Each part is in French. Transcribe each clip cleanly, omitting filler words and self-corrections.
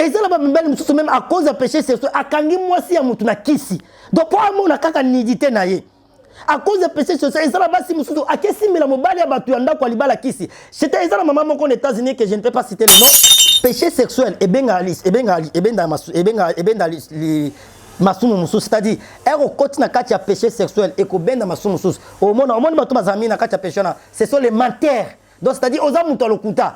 Et ça là même à cause de péché sexuel akangi mwasi ya mutu na kisi. Donc pour moi na kaka nidité na ye. À cause de péché sexuel, et ça là basi mususu akesi mila mobali ya batu yanda kwa libala kisi. C'était ça la maman moko aux États-Unis que je ne peux pas citer le nom. Péché sexuel et masumu mususu, c'est-à-dire ero koti na kati ya péché sexuel et ko benda masumu mususu. Au monde bato bazami na kati ya péché na, ce sont les menteurs. Donc c'est-à-dire oza mutu lokuta.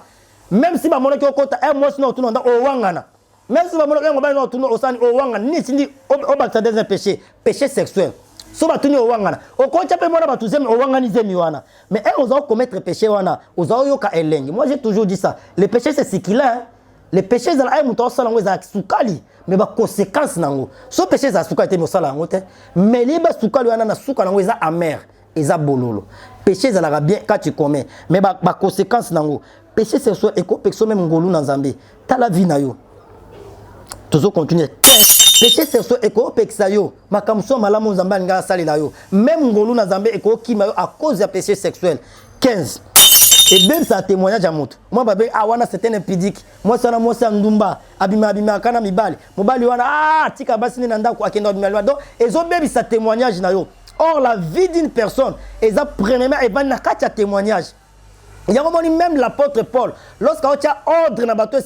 Même si ba monaki okota moi sinon tout nda o wangana. Même si ba monaki ngobali no tout osani o wangana ni sindi o bakta des péché sexuel. So ba tuni o wangana. O ko chape mona ba tuzemi o wangani zemi wana. Mais oza commettre péché wana, oza yoka elengi. Moi j'ai toujours dit ça. Le péché c'est ce qu'il a. Les péchés dans la muto sala ngo za sukali mais ba conséquence nango. So péché za sukali te mo sala ngo te. Mais les ba sukali wana na suka nango za amer, eza bololo. Péché za la bien quand tu commets, mais ba conséquence nango. Péché sexuel et corruption même ngolu na Nzambe. Ta la vie na yo. Toujours continuer. Péché sexuel et corruption yo. Makamso malamu Nzambe nga sali la yo. Même ngolu na Nzambe et ko kima yo à cause du péché sexuel. 15. Et même ça témoignage à moto. Moi babé awana c'était impudique. Moi ça na moi ça ndumba. Abima kana mibali. Mobali wana tika basi ni nanda ko akenda bimali. Donc ezo bebi ça témoignage na yo. Or la vie d'une personne eza premièrement et na katia témoignage. Il y a même l'apôtre Paul, lorsqu'il y a ordre na bateau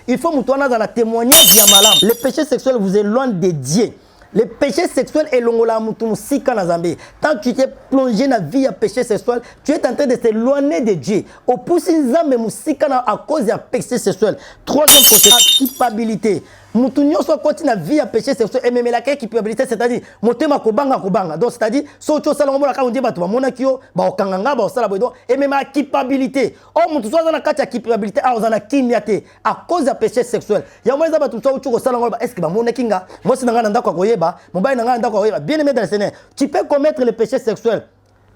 il faut moutouna dans la témoignage de malam. Le péché sexuel vous éloigne de Dieu. Le péché sexuel est longola moutou sika na Zambé. Tant que tu t'es plongé dans la vie à péché sexuel, tu es en train de s'éloigner de Dieu. Au poussé Zambé moussika à cause du péché sexuel. Troisième côté, la culpabilité. Moutounio soit continue la vie à péché sexuel et même la culpabilité, c'est-à-dire motema kobanga. Donc c'est-à-dire so tu sala ngomona ka on dit ba to mona kio ba okanganga ba sala bodo et même la culpabilité. Oh moutou soit dans la carte culpabilité a ozana kimiate à cause du péché sexuel. Ya moi za ba tout ça tu sala ngomba est-ce que ba mona kinga moi si nanga ndako koyeba mobile nanga ndako koyeba bien aimé dans le Seigneur. Tu peux commettre le péché sexuel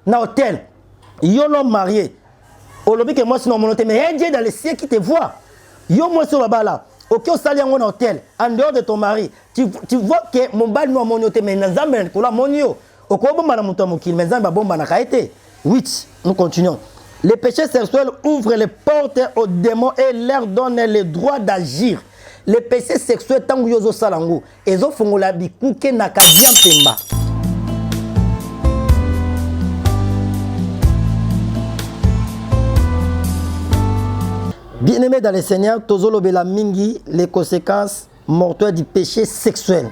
na hôtel. Yo l'homme marié. Au lobby que moi sinon mon hôtel mais Dieu dans les cieux qui te voit. Yo moi sur là-bas là. Ok, au salaire en hôtel, en dehors de ton mari, tu vois que mon bal nous a mon hôtel, mais nous avons mon yo. Au quoi bon madame Moutamokil, mais nous avons bon banakaïté. 8, nous continuons. Les péchés sexuels ouvrent les portes aux démons et leur donnent le droit d'agir. Les péchés sexuels, tant que yozo salango, ils ont fait la bikouke nakadiam pemba. Bien-aimés dans le Seigneur, Tozolo Bela Mingi, les conséquences mortelles du péché sexuel.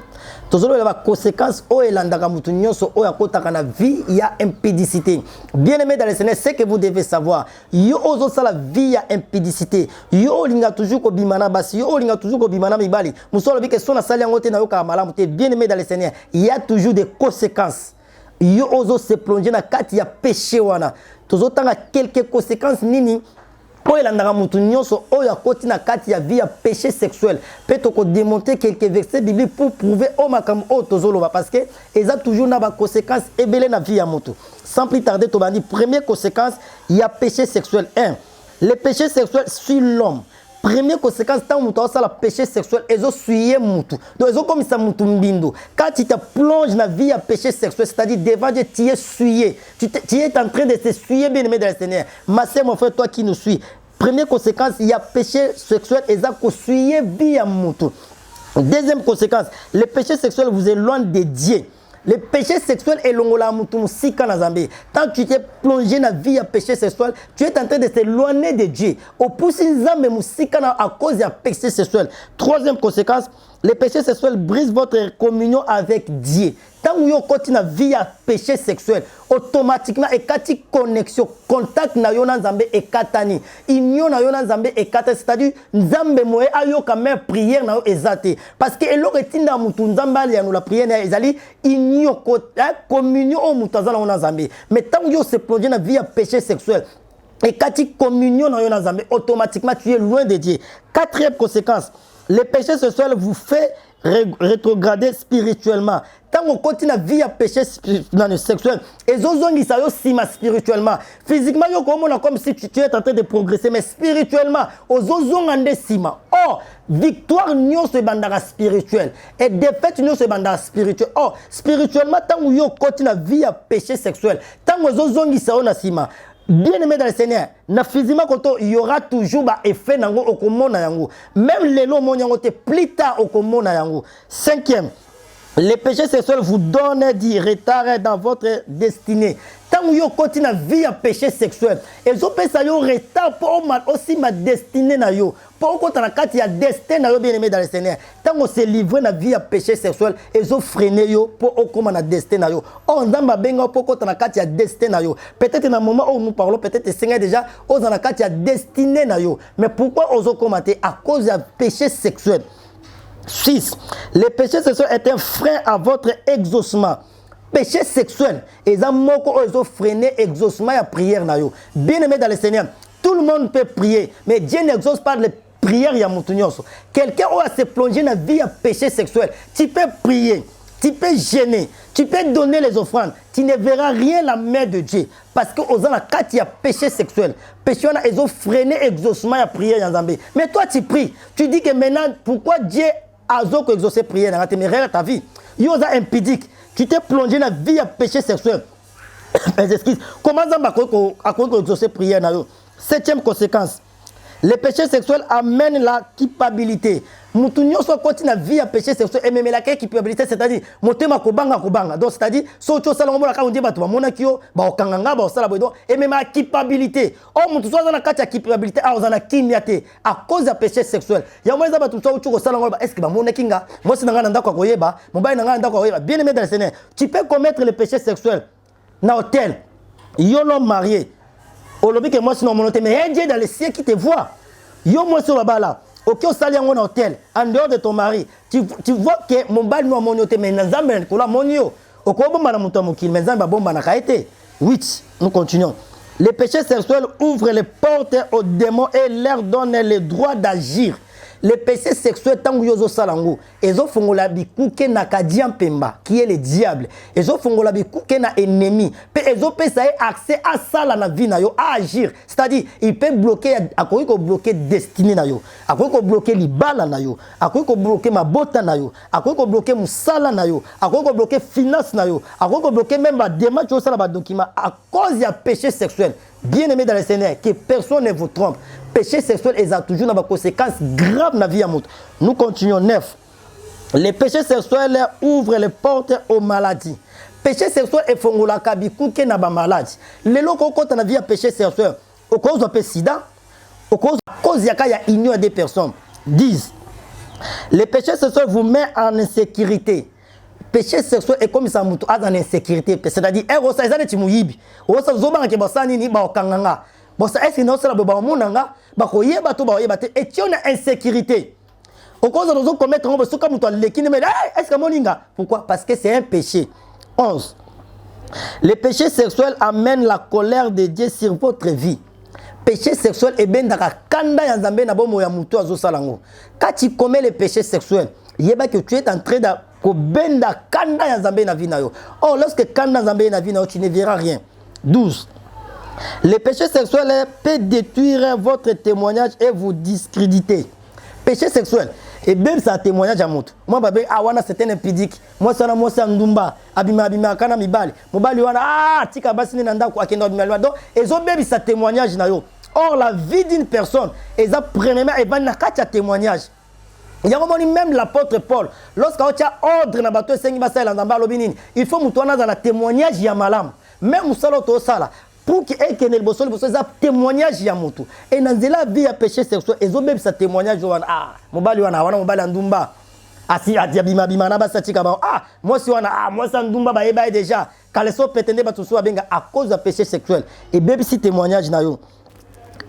Tozolo Bela conséquences o elandaka mutu nyonso o yakotaka na vie ya impudicité. Bien-aimés dans le Seigneur, c'est que vous devez savoir. Yo ozo sala vie ya impudicité. Yo linga toujours ko bimana basi, yo linga toujours ko bimana mibali. Musolo bi que sona sali ngote na yo ka malamu te. Bien-aimés dans le Seigneur, il y a toujours des conséquences. Yo ozo se plonger na kati ya péché wana. Tozo tanga quelques conséquences nini. Pour elandaka mutu nyonso oya koti na kati ya vie ya péché sexuel peut to ko démonter quelques versets bibliques pour prouver au makam o tozoloba parce que eza toujours na ba conséquences ebele na vie ya mutu. Sans plus tarder to bandi première conséquence il y a péché sexuel 1. Le péché sexuel suit l'homme. Première conséquence tant mutu ça la péché sexuel ezo suyer mutu. Donc ezo comme ça mutu mbindo. Quand tu te plonges dans la vie à péché sexuel, c'est-à-dire devant Dieu tu es souillé. Tu es en train de te souiller bien aimé dans le Seigneur. Ma sœur mon frère toi qui nous suis. Première conséquence, il y a péché sexuel et ça suyer vie à mutu. Deuxième conséquence, le péché sexuel vous éloigne de Dieu. Le péché sexuel est longola mutu musika na Zambé. Tant que tu t'es plongé dans la vie à péché sexuel, tu es en train de s'éloigner de Dieu. Au poussé Zambé musika à cause du péché sexuel. Troisième conséquence, le péché sexuel brise votre communion avec Dieu. Tant que vous continuez la vie à péché sexuel, automatiquement, et quand tu connexion, contact na yona Zambé et katani, union na yona Zambé et katani, c'est-à-dire Zambé moe ayo quand même prière na yo ezate. Parce que elo retinda mutu Nzamba ya nous la prière na ezali union communion au mutu azala na Zambé. Mais tant que vous se plongez dans la vie à péché sexuel, et quand tu communion na yona Zambé, automatiquement tu es loin de Dieu. Quatrième conséquence, le péché sexuel vous fait rétrograder spirituellement. Tant qu'on continue la vie à péché sexuel, et zozongi sa yo sima spirituellement. Physiquement, yo comme si tu es en train de progresser, mais spirituellement, aux zozongande sima. Oh, victoire nyo se bandara spirituel. Et défaite nyo se bandara spirituel. Oh, spirituellement, tant qu'on continue la vie à péché sexuel, tant qu'on zozongi sa yo na sima. Bien aimé dans le Seigneur, na physiquement il y aura toujours un effet nango okomona yango. Même les lots monyango te plus tard okomona yango. Cinquième, les péchés sexuels vous donnent du retard dans votre destinée. Tant que vous continuez à vivre péché sexuel, et vous avez un retard pour aussi ma destinée. Pour que vous ayez destin bien aimé dans le Seigneur. Tant que vous se livrez à vie à péché sexuel, et vous freinez pour que vous ayez destin. On a besoin pour que vous ayez destin. Peut-être dans le moment où nous parlons, peut-être Seigneur déjà, vous avez destinée. Mais pourquoi vous avez commenté? À cause du péché sexuel. 6. Le péché sexuel est un frein à votre exaucement. Péché sexuel, ils ont freiné l'exaucement et la prière. Bien aimé dans le Seigneur, tout le monde peut prier, mais Dieu n'exauce pas les prières. Quelqu'un qui se plongé dans la vie à péché sexuel, tu peux prier, tu peux gêner, tu peux donner les offrandes, tu ne verras rien la main de Dieu. Parce que aux cas il y a péché sexuel. Péché, ils ont freiné l'exaucement et la prière. Mais toi, tu pries, tu dis que maintenant, pourquoi Dieu a exaucé la prière dans ta vie? Il y a un impudique. Tu t'es plongé dans la vie à péché sexuel. Comment ça va exaucer prière? Septième conséquence. Le péché sexuel amène la culpabilité. Moutounio soit continue la vie à péché sexuel et même la culpabilité, c'est-à-dire motema kobanga. Donc c'est-à-dire so cho sala ngomola ka on dit ba to mona kio ba okanganga ba sala bodo et même la culpabilité. Oh mutu soit dans la kati ya culpabilité a ozana kimiate à cause du péché sexuel. Ya mweza ba to so cho sala ngoba est-ce que ba mona kinga moi c'est ngana ndako koyeba mobai ngana ndako koyeba. Bien aimé dans le Seigneur, tu peux commettre le péché sexuel na hôtel. Yo non marié. Olobi que moi sinon mon hôtel mais Dieu dans les cieux qui te voit. Yo moi sur là-bas là. Ok, au salaire en hôtel, en dehors de ton mari, tu vois que mon bal nous mon hôtel mais n'azambe kola monio. Oko bomba na muto mokil mais n'azambe bomba na kaete. 8. Nous continuons. Les péchés sexuels ouvrent les portes aux démons et leur donnent le droit d'agir. Les péchés sexuels, tant que yozo salango, ils ont fongola bikuke na kadian pemba, qui est le diable. Ils ont fongola bikuke na ennemi. Ils ont accès à ça la vie na yo, à agir. C'est-à-dire, il peut bloquer, à quoi il peut bloquer destinée na yo, à quoi il peut bloquer libala na yo, à quoi il peut bloquer ma bota na yo, à quoi il peut bloquer musala na yo, à quoi il peut bloquer finance na yo, à quoi il peut bloquer même ma démarche au salaba document à cause du péché sexuel. Bien aimé dans le Seigneur, que personne ne vous trompe. Péché sexuel est toujours des conséquences graves dans la vie. Nous continuons. 9. Les péchés sexuels ouvrent les portes aux maladies. Péché sexuel est fongola kabikuke na ba maladie. Les locaux quand on a vie à péché sexuel, au cause de sida, au cause il y a union des personnes. 10. Les péchés sexuels vous mettent en insécurité. Péché sexuel est comme ça mutu a dans insécurité, c'est-à-dire ero sa ezane timuyibi o sa zoba ke basani ni ba okanganga bo sa esi no sala bo ba monanga ba koyeba to ba yeba te et tu as insécurité au cause de commettre on so comme mutu lekine mais est-ce que moninga pourquoi? Parce que c'est un péché. 11. Le péché sexuel amène la colère de Dieu sur votre vie. Péché sexuel est ben daka kanda ya nzambe na bomo ya mutu azo salango. Quand tu commets le péché sexuel, yeba que tu es en train de benda kanda ya nzambe na vie na yo. Oh, lorsque kanda nzambe na vie na yo, tu ne verras rien. 12. Le péché sexuel peut détruire votre témoignage et vous discréditer. Péché sexuel et même ça témoignage à moto. Moi babé awana c'était un impudique. Moi ça moi ça ndumba abima kana mibali. Mobali wana tika basine nanda ko akenda bimali donc et zo baby ça témoignage na yo. Or la vie d'une personne et ça premièrement et va na katia témoignage. Il y a même l'apôtre Paul, lorsqu'il y a ordre dans bateau il faut que dans la témoignage ya malam. Même salo to sala pour que ait bosol ça témoignage ya mutu. Et dans la vie à péché sexuel, ils ont même ça témoignage mobali wana mobali ndumba. Asi adiabima bima na basa tika ba moi si wana moi ça ndumba ba eba déjà kaleso petende ba tuso benga à cause du péché sexuel. Et même si témoignage na yo.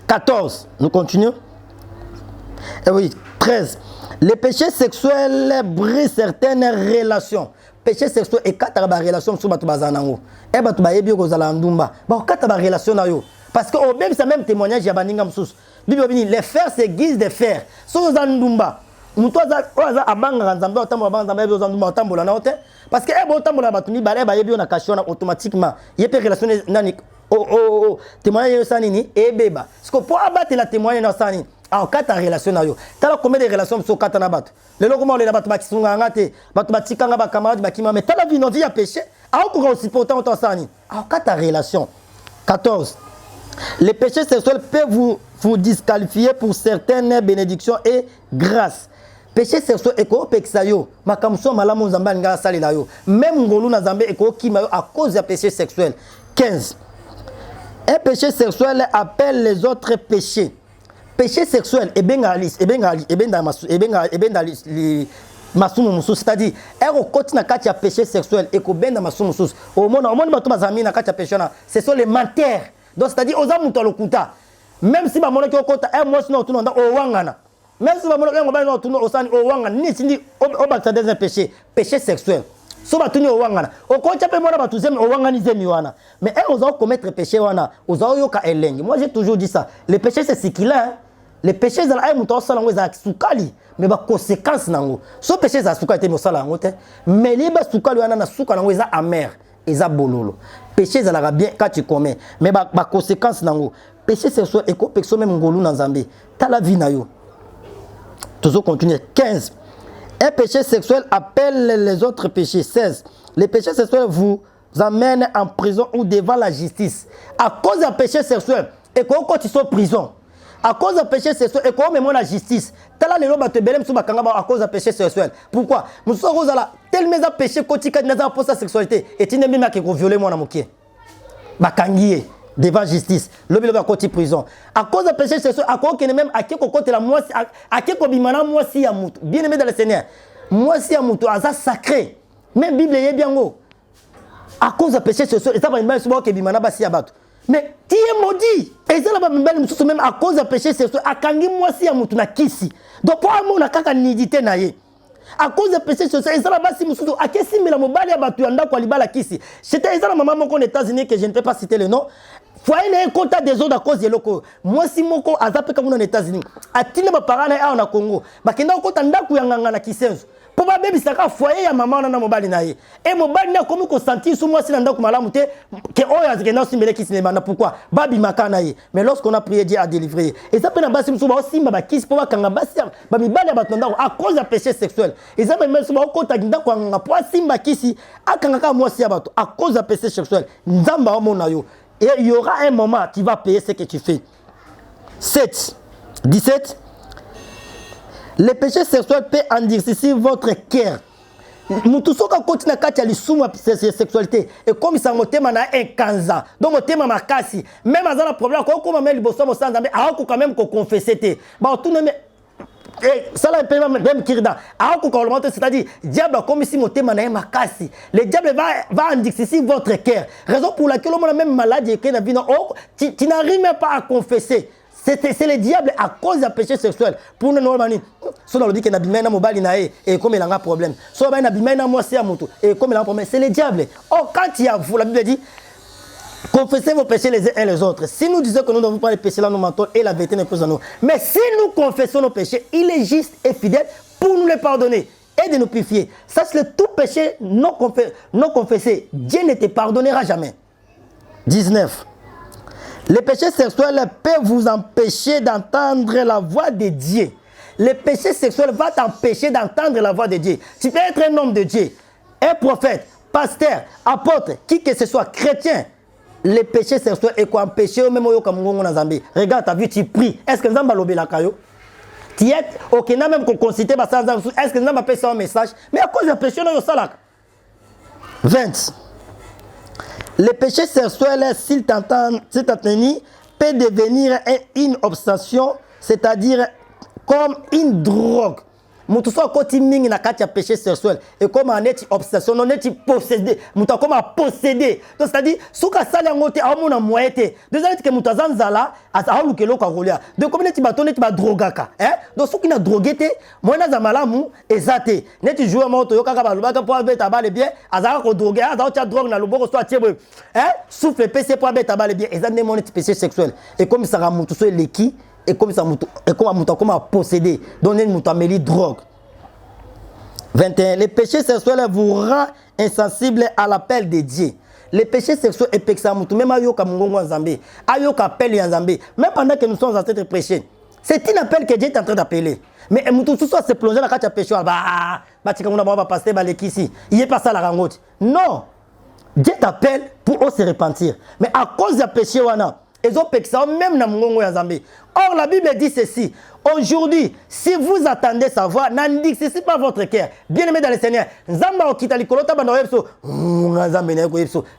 14, nous continuons. Et oui, 13. Les péchés sexuels brisent certaines relations. Péché sexuel et quatre relations sur batubazanango. Et batubayebi kozala ndumba. Ba quatre relations na yo. Parce que même ça même témoignage ya baninga msus. Bible dit les fers s'aiguisent des fers. So ndumba. Muto za abanga nzambe otambola banga nzambe bezo ndumba otambola na ote. Parce que ebo otambola batuni bale bayebi na kashona automatiquement. Yepe relation nani témoignage ça nini et beba. Parce que pour abattre la témoignage na ça nini. En quatre relations na yo. Tala combien de relations so quatre na bato. Le loko mo le bato bakisunga ngate, bato batikanga ba camarade bakima mais tala vie non vie a péché. A ko aussi pourtant autant ça ni. En quatre relations. 14. Les péchés sexuels peuvent vous disqualifier pour certaines bénédictions et grâces. Péché sexuel eko pekisa yo makamso malamu nzambe nga salela yo même ngolu na nzambe eko kima yo à cause du péché sexuel. 15. Un péché sexuel appelle les autres péchés. Péché sexuel masumu mususu, c'est-à-dire eko koti na kati ya péché sexuel eko benda masumu mususu. Au monde bato bazami na kati ya péché na ce sont les menteurs. Donc c'est-à-dire oza muto lokuta même si ba monaki okota un mois sinon tunonda owangana. Même si vous avez un tournoi au sein de Owanga, ni si un péché, péché sexuel. Si vous avez Owanga, au contraire, vous avez Owanga ni Zemiwana. Mais vous allez commettre péché, vous allez eleng. Moi j'ai toujours dit ça. Les péchés c'est ce qu'il a. Les péchés c'est la muto sala ngweza sukali, mais ba conséquences nango. So péché za sukali te mo sala ngote, mais les ba sukali wana na sukali ngweza amer, eza bololo. Péché ça la bien quand tu commets, mais ba conséquences nango. Péché sexuel et ko pexo même ngolu na Nzambe. Ta la vie na yo. Toujours continuer. 15. Un péché sexuel appelle les autres péchés. 16. Les péchés sexuels vous amènent en prison ou devant la justice. À cause d'un péché sexuel, et quand tu es en prison, à cause d'un péché sexuel, et quand même la justice, à cause d'un péché sexuel. Pourquoi? Nous sommes tellement péché quotidien pour sa sexualité. Et tu n'es même pas violé mon amour. Bakangié. Devant justice, le va côté prison. À cause de péché sexuel, à cause qu'il même à qui côté la moi à qui bimana moi si ya mutu. Bien aimé dans le Seigneur. Moi si ya mutu asa sacré. Même Bible est bien haut. À cause de péché sexuel, et ça va même souvent que bimana ba si ya batu. Mais tu es maudit. Et ça là même à cause de péché sexuel, à kangi moi si ya mutu na kisi. Donc pour moi na kaka nidité na ye. À cause de péché social, ça là-bas si mususu à kesi mais la mobali ya batu yanda kwa libala kisi. C'était ça la maman mon aux États-Unis que je ne peux pas citer le nom. Foyer n'a un compte des autres à cause de locaux. Moi si mon co a zappé comme aux États-Unis. A tine ma parents na Congo. Ba kenda compte ndaku yanganga na kisenzo. Pour ma bébé saka foyer ya maman na mobali na ye. Et mobali na comme ko sentir sous moi si ndaku malamu te que oya zikenda simele kisinema na pourquoi babi makana ye. Mais lorsqu'on a prié Dieu a délivré. Et ça peut na basi musuba aussi ba kisi pour kanga basi ba mibali ba tonda à cause de péché sexuel. Et ça même musuba ko taginda kwa nga pour simba kisi akanga ka moi si abato à cause de péché sexuel. Nzamba o mona yo. Et il y aura un moment, tu vas payer ce que tu fais. 7. 17. Le péché sexuel peut endurcir votre cœur. Mutusoka continue à lisuma sexualité. Et comme ça motema na un kanza. Donc motema makasi. Même à un problème, quand on met le bosso sans zambe, a quand même qu'on confesser. Bah tout ne et ça là même kirda c'est-à-dire diable comme si mon thème na makasi le diable va endurcir votre cœur raison pour laquelle on a même maladie que na vie tu n'arrives même pas à confesser c'est le diable à cause du péché sexuel pour nous normani so on dit que na bimena mobali na et comme il a un problème so ba na bimena moi c'est à moto et comme il a un problème c'est le diable. Or quand il y a vous la Bible dit confessez vos péchés les uns et les autres. Si nous disons que nous ne devons pas les péchés, là nous mentons et la vérité n'est pas en nous. Mais si nous confessons nos péchés, il est juste et fidèle pour nous les pardonner et de nous purifier. Sache-le, tout péché non confessé, Dieu ne te pardonnera jamais. 19. Les péchés sexuels peuvent vous empêcher d'entendre la voix de Dieu. Les péchés sexuels vont t'empêcher d'entendre la voix de Dieu. Tu peux être un homme de Dieu, un prophète, pasteur, apôtre, qui que ce soit, chrétien. Les péchés sexuels et quoi empêcher même au Cameroun en Zambie. Regarde, t'as vu, tu pries. Est-ce que Nzamba lobé la caillou? Tu es ok, n'a même qu'on considère est-ce que Nzamba fait un message? Mais à cause des péchés, non, ça 20. Les péchés sexuels, s'ils t'entendent, peut devenir une obsession, c'est-à-dire comme une drogue. Mutu so koti mingi na kati ya péché sexuel et comme en est obsession non est possédé mutu comme a possédé donc c'est-à-dire souka sala ngote amona moyete déjà que mutu zanzala asa lukelo ka rolia de comme neti batone ti ba drogaka donc souki na droguete moyena za malamu ezate neti jouer moto yo kaka ba lubaka pour beta ba le bien azaka ko droguer azaka tia drogue na luboko so tiebe souffle PC pour beta ba le bien ezane mon péché sexuel et comme ça ra mutu so leki. Et comme ça, et comme à posséder, donner une moutameli drogue. 21. Les péchés sexuels vous rendent insensible à l'appel de Dieu. Les péchés sexuels et péchés même ayoka mungongo nzambe, ayoka appel nzambe, même pendant que nous sommes en train de prêcher. C'est un appel que Dieu est en train d'appeler. Mais moutou tout ça se plonger dans la carte péché, bah tika muna va passer bah les ici. Il est pas ça la rangote. Non. Dieu t'appelle pour se repentir. Mais à cause du péché wana ils ont péché même dans Mongo Yazambe. Or, la Bible dit ceci. Aujourd'hui, si vous attendez sa voix, n'indixez pas votre cœur. Bien-aimé dans le Seigneur,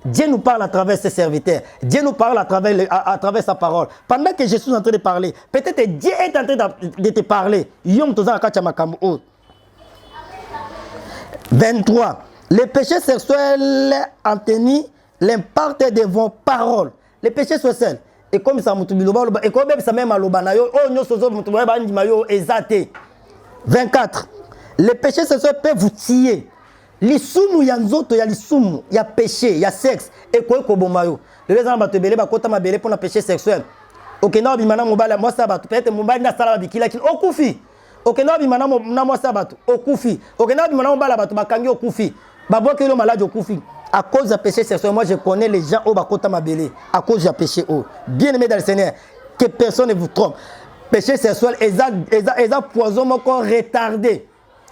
Dieu nous parle à travers ses serviteurs. Dieu nous parle à travers sa parole. Pendant que je suis en train de parler, peut-être Dieu est en train de te parler. 23. Les péchés sexuels en tenue l'impact de vos paroles. Les péchés sexuels. Et comme ça, et comme ça même à l'obanayo, oh non, 24. Les péchés sexuels peuvent vous tuer. Lisumu ya nzoto ya lisumu ya péché, ya sexe et quoi que bomayo. Les gens battent belé bakota ma belé pour le péché sexuel. Ok na bimana mobala moi ça bat peut-être mobala na sala bikila kil okufi. Ok na bimana na moi ça bat okufi. Ok na bimana mobala bat bakangi okufi. Babo ke lo malade okufi. À cause du péché sexuel, moi je connais les gens au bakota mabélé. À cause du péché au. Bien aimé dans le Seigneur, que personne ne vous trompe. Péché sexuel, ils poison encore retardé.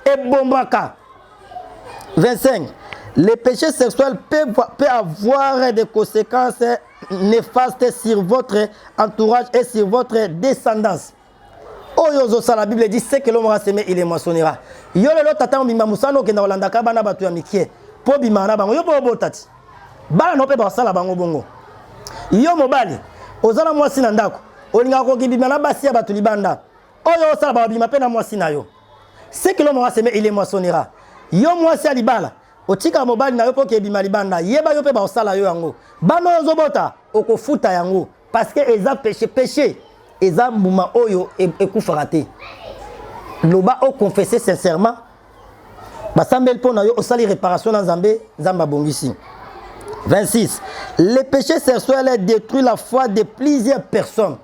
Et bombaka. 25. Les péchés sexuels peuvent avoir des conséquences néfastes sur votre entourage et sur votre descendance. Oh yozo ça la Bible dit c'est que l'homme aura semé, il est moissonnera. Yo le tata mbimba musano ke na Holanda ka bana batu ya mikie. Po bimana bango yo po botati. Bana no pe ba sala bango bongo. Yo mobali ozana mwasi na ndako. Olinga ko kibimana basi ya batu libanda. Oyo sala ba bima pe na mwasi na yo. C'est que l'homme aura semé, il est moissonnera. Yo mwasi alibala. Otika mobali na yo po ke bima libanda. Yeba yo pe ba sala yo yango. Bana ozobota okofuta yango parce que eza péché. Eza mbuma oyo ekufaraté. Loba o confesser sincèrement. Basambel pona yo osali réparation dans Zambé, Zamba bongisi. 26. Les péchés sexuels détruisent la foi de plusieurs personnes.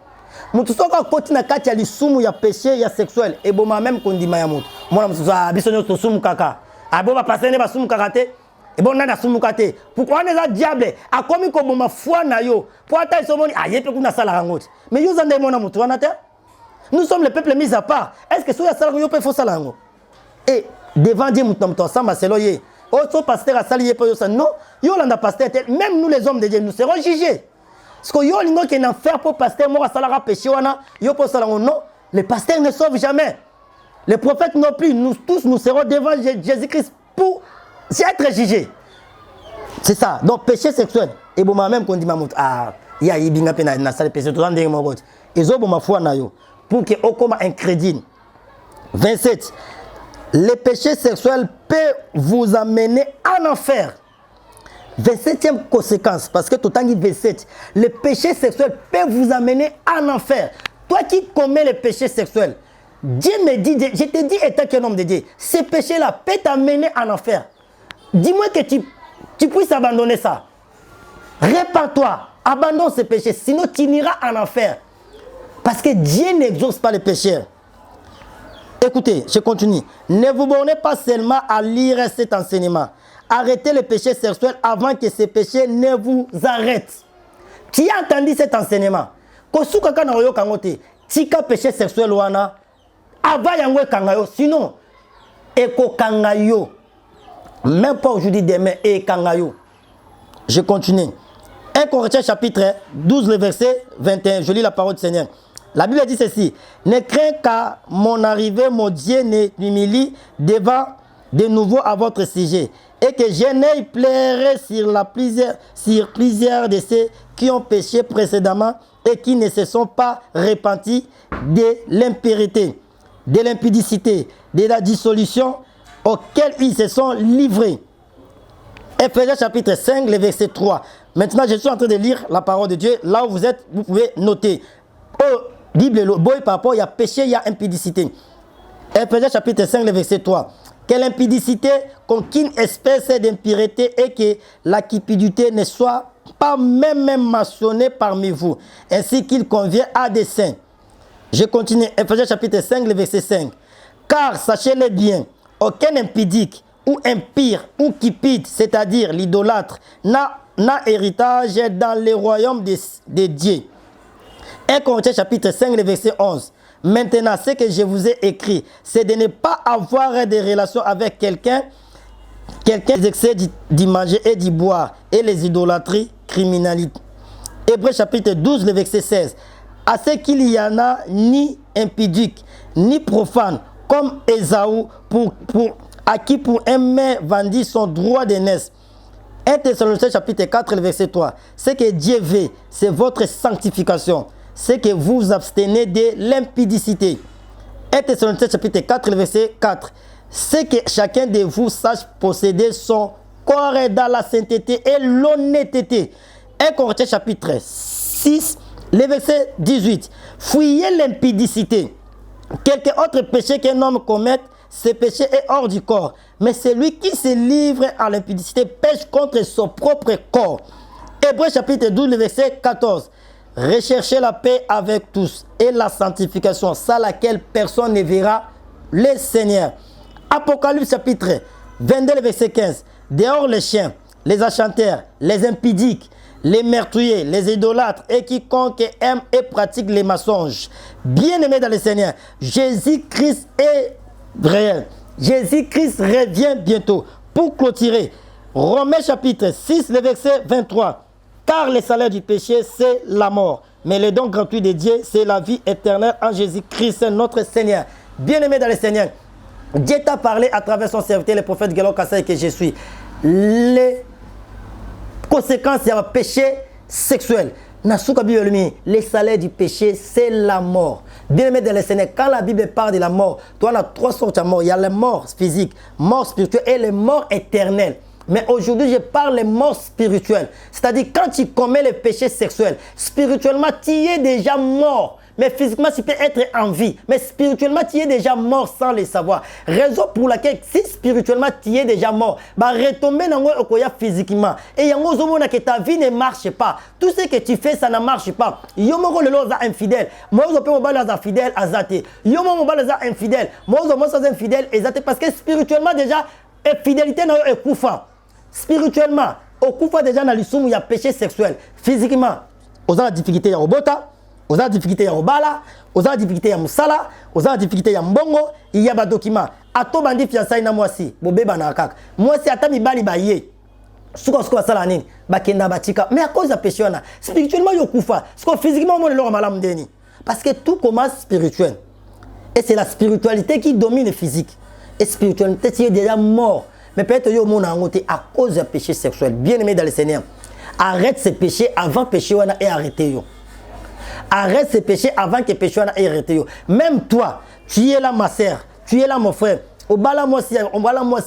Mutu soka koti na kati ya lisumu ya péché ya sexuel et boma même kondima ya mutu. Mona mutu za bisonyo to sumu kaka. Abo ba passer ne ba sumu kaka te. Et bon na sumu kate. Pourquoi on est là diable a komi ko boma foi na yo. Pour ata isomoni ayepe kuna sala rangote. Mais yo zande mona mutu wana te. Nous sommes le peuple mis à part. Est-ce que soya sala yo pe fo sala ngo? Et devant Dieu mutamto samba seloye. Autre pasteur a sali yepe yo sa non. Yo landa pasteur même nous les hommes de Dieu nous serons jugés. Parce que yo lingo qui est en enfer pour pasteur mort salara péché wana yo pour salango non. Les pasteurs ne sauvent jamais. Les prophètes non plus. Nous tous nous serons devant Jésus-Christ pour être jugés. C'est ça. Donc péché sexuel. Et bon même qu'on dit mamut ah ya ibinga pe na sala péché tout en dingue mo got. Ezo bo ma foi na yo pour que okoma incrédule. 27. Les péchés sexuels peuvent vous amener en enfer. 27e conséquence, parce que tout le temps dit 27. Les péchés sexuels peuvent vous amener en enfer. Toi qui commets les péchés sexuels, Dieu me dit, je te dis étant qu'un homme de Dieu, ces péchés-là peuvent t'amener en enfer. Dis-moi que tu puisses abandonner ça. Répands-toi, abandonne ces péchés, sinon tu iras en enfer. Parce que Dieu n'exauce pas les pécheurs. Écoutez, je continue. Ne vous bornez pas seulement à lire cet enseignement. Arrêtez les péchés sexuels avant que ces péchés ne vous arrêtent. Tu as entendu cet enseignement? Kosuka kana oyo kangote, tika péché sexuel wana, ava yango kangayo, sinon eko kangayo. Même pas aujourd'hui demain et kangayo. Je continue. 1 Corinthiens chapitre 12 le verset 21. Je lis la parole du Seigneur. La Bible dit ceci. Ne crains qu'à mon arrivée, mon Dieu ne m'humilie devant de nouveau à votre sujet. Et que je n'aie pleuré sur plusieurs de ceux qui ont péché précédemment et qui ne se sont pas repentis de l'impurité, de l'impudicité, de la dissolution auxquelles ils se sont livrés. Ephésiens chapitre 5, le verset 3. Maintenant, je suis en train de lire la parole de Dieu. Là où vous êtes, vous pouvez noter. Oh, Bible, boy, par rapport, il y a péché, il y a impudicité. Ephésiens chapitre 5, le verset 3. Que l'impudicité qu'aucune espèce d'impureté et que la cupidité ne soit pas même mentionnée parmi vous, ainsi qu'il convient à des saints. Je continue. Ephésiens chapitre 5, le verset 5. Car, sachez-le bien, aucun impudique ou impire ou cupide, c'est-à-dire l'idolâtre, n'a héritage dans le royaume de Dieu. 1 Corinthiens chapitre 5, le verset 11. Maintenant, ce que je vous ai écrit, c'est de ne pas avoir des relations avec quelqu'un qui excède d'y manger et d'y boire, et les idolâtries, Hébreux chapitre 12, le verset 16. À ce qu'il y en a ni impudique, ni profane, comme Ésaü, à qui pour un mets vendit son droit d'aînesse. 1 Thessaloniciens chapitre 4, le verset 3. Ce que Dieu veut, c'est votre sanctification. C'est que vous vous abstenez de l'impudicité. 1 Thessaloniciens chapitre 4, le verset 4. C'est que chacun de vous sache posséder son corps dans la sainteté et l'honnêteté. 1 Corinthiens chapitre 6, le verset 18. Fuyez l'impudicité. Quelque autre péché qu'un homme commette, ce péché est hors du corps. Mais celui qui se livre à l'impudicité pêche contre son propre corps. Hébreux chapitre 12, le verset 14. Recherchez la paix avec tous et la sanctification, sans laquelle personne ne verra le Seigneur. Apocalypse chapitre 22, le verset 15. Dehors les chiens, les enchanteurs, les impudiques, les meurtriers, les idolâtres et quiconque aime et pratique les mensonges. Bien-aimés dans le Seigneur, Jésus-Christ est réel. Jésus-Christ revient bientôt. Pour clôturer, Romains chapitre 6, le verset 23. Car le salaire du péché, c'est la mort. Mais le don gratuit de Dieu, c'est la vie éternelle en Jésus-Christ, notre Seigneur. Bien-aimés dans le Seigneur, Dieu t'a parlé à travers son serviteur, le prophète Gelo Kassai, que je suis. Les conséquences du péché sexuel. Le salaire du péché, c'est la mort. Bien-aimé dans le Seigneur, quand la Bible parle de la mort, toi, on a trois sortes de mort. Il y a la mort physique, mort spirituelle et la mort éternelle. Mais aujourd'hui, je parle de mort spirituelle. C'est-à-dire, quand tu commets le péché sexuel, spirituellement, tu es déjà mort. Mais physiquement, tu peux être en vie. Mais spirituellement, tu es déjà mort sans le savoir. Raison pour laquelle, si spirituellement, tu es déjà mort, bah, retomber dans le physiquement. Et il y a que ta vie ne marche pas. Tout ce que tu fais, ça ne marche pas. Il y a un infidèle. Moi, je peux me infidèle à Zate. Il y a un infidèle. Moi, je suis infidèle à Zate. Parce que spirituellement, déjà, fidélité est koufa. Spirituellement, au koufa déjà, il y a péché sexuel. Physiquement, on a la difficulté à robota. Vous avez difficulté à Obala, vous avez difficulté à Moussala, vous avez difficulté à Mbongo, il y a des documents. À tout bandi fiançailles na moi si, bobé banakak. Moi si atami bali baye. Souko salani, bakenda batika. Mais à cause de péché on a spirituellement yo kufa. Parce que physiquement on est là malam deni. Parce que tout commence spirituel. Et c'est la spiritualité qui domine le physique. Et spiritualité tu es déjà mort. Mais peut-être yo mon angoté à cause du péché sexuel. Bien-aimé dans le Seigneur. Arrête ce péché avant péché on a et arrêtez yo. Arrête ces péchés avant que les péchés soient arrêtés. Même toi, tu es là ma soeur, tu es là mon frère. Au bala moi si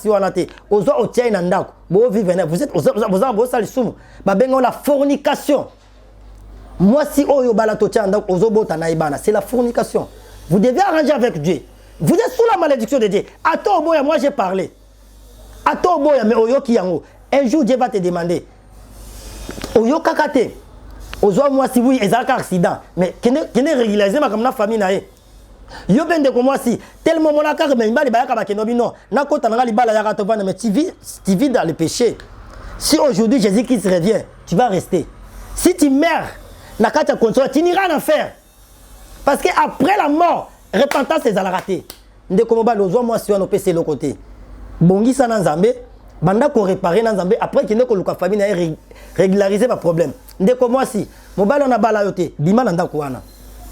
on a été, aux autres au tien nandako, vous vivez, vous êtes aux salisum, babengo la fornication. Moi si au bala to tien nandako, aux autres naibana, c'est la fornication. Vous devez arranger avec Dieu. Vous êtes sous la malédiction de Dieu. Attends boya, moi j'ai parlé. Attends boya, mais oyo kiyango. Un jour Dieu va te demander. Oyo kakate. Aujourd'hui, moi, si oui, il y a un accident. Mais qui est régularisé comme la famille. Yo ben de moi si tellement mon accord mais il va non na kota na libala ya katovana mais tu vis dans le péché. Si aujourd'hui Jésus-Christ revient, tu vas rester. Si tu meurs, na kata console, tu n'iras en enfer. Parce que après la mort, repentance c'est à la rater. Ndeko moba lozo moi si on peut c'est le côté. Bongi ça na Nzambe, banda ko réparer na Nzambe après qui ne ko luka famille na régulariser pas problème. Ndeko moi si mobile on a bala yote bima na ndako wana.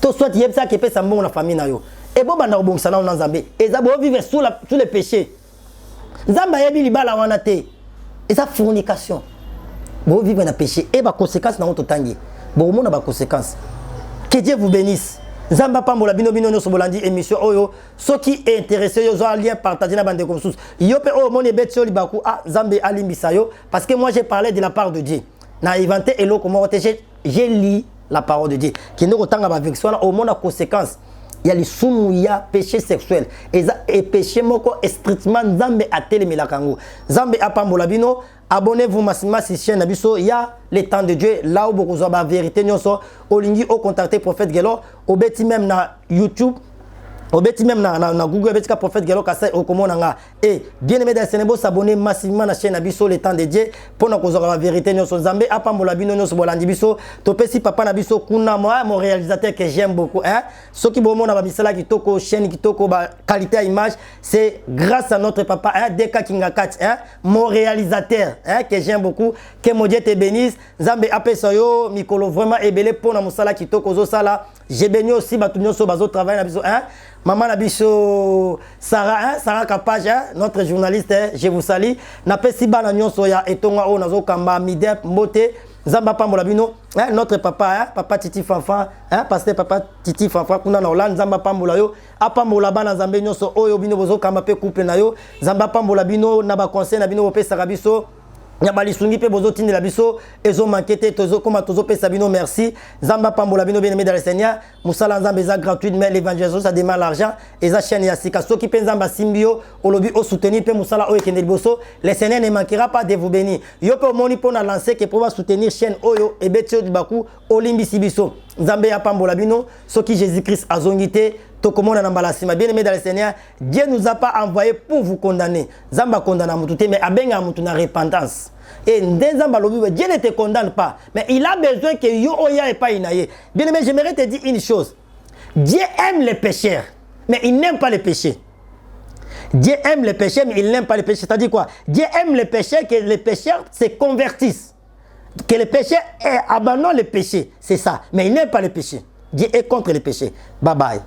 To soit yebsa ke pesa mbongo na famille na yo. Et bon banda obongisa na Nzambe. Ezabo vivre sous les péchés. Nzamba yebi libala wana te. Eza fornication. Bo vivre na péché et ba conséquences na ototangi. Bo mona ba conséquences. Que Dieu vous bénisse. Nzamba pambola bino no bolandi émission oyo soki est intéressé yo zo lien partager na bande comme sous. Yo pe o moni betio libaku a Nzambe alimbisa yo parce que moi j'ai parlé de la part de Dieu. Na inventé elo comment j'ai lu la parole de Dieu. Qui ne retanga ba avec au monde a conséquence. Il y a les soumou, il y a péché sexuel. Et péché moko est strictement Nzambe a télémila kango. Nzambe a pambola bino. Abonnez-vous massivement sur chaîne Nabiso. Il y a les temps de Dieu. Là où beaucoup de vérité nyonso. Olingi au contacter prophète Gelo. Au beti même na YouTube. Obeti même na Google obeti ka prophète Gelo Kasai okomonanga et bien aimé dans Sénégal s'abonner massivement na chaîne Abiso le temps de Dieu pour na kozora la vérité nyonso Nzambe apambola bino nyonso bolandi biso topesi papa na biso kuna moi mon réalisateur que j'aime beaucoup hein ceux qui bomona ba misala kitoko chaîne kitoko ba qualité à image c'est grâce à notre papa hein Deka Kingakat hein mon réalisateur hein que j'aime beaucoup que mon Dieu te bénisse Nzambe apesa yo mikolo vraiment ebele pour na musala kitoko zo sala j'ai béni aussi batu nyonso bazo travailler na biso hein maman Nabiso Sarah, hein, Sarah Kapage, hein, notre journaliste, hein, je vous salue. N'a pas si bana nyonso ya etonga o nazo kamba midep mbote Zamba Pambolabino, hein, notre papa, hein, papa Titi Fanfan, hein, pasteur papa Titi Fanfan, kuna na Hollande Zamba Pambolayo, apambola bana Zambe nyonso oyo bino bozo kamba pe couple na yo, Zamba Pambolabino na ba conseil na bino bo pesa rabiso. Nyabali sungi pe bozo tindi la biso ezo manquete tozo koma tozo pe sabino merci Zamba Pambola bino bien aimé dans le Seigneur musala nzambe za gratuit mais l'évangélisation ça demande l'argent et za chaîne ya sika soki pe nzamba simbio olobi o soutenir pe musala o ekende liboso le Seigneur ne manquera pas de vous bénir yo pe moni pona lancer que pour soutenir chaîne oyo et betio du baku olimbi sibiso nzambe ya Pambola bino soki Jésus-Christ azongité bien aimé dans le Seigneur, Dieu ne nous a pas envoyé pour vous condamner. Zamba condamne mututé mais abenga mutu na repentance. Et Dieu ne te condamne pas, mais il a besoin que yo oya et pas inaye. Bien aimé, j'aimerais te dire une chose. Dieu aime les pécheurs, mais il n'aime pas les péchés. Dieu aime les pécheurs, mais il n'aime pas les péchés. C'est-à-dire quoi? Dieu aime les pécheurs, que les pécheurs se convertissent. Que les pécheurs abandonnent les péchés. C'est ça. Mais il n'aime pas les péchés. Dieu est contre les péchés. Bye bye.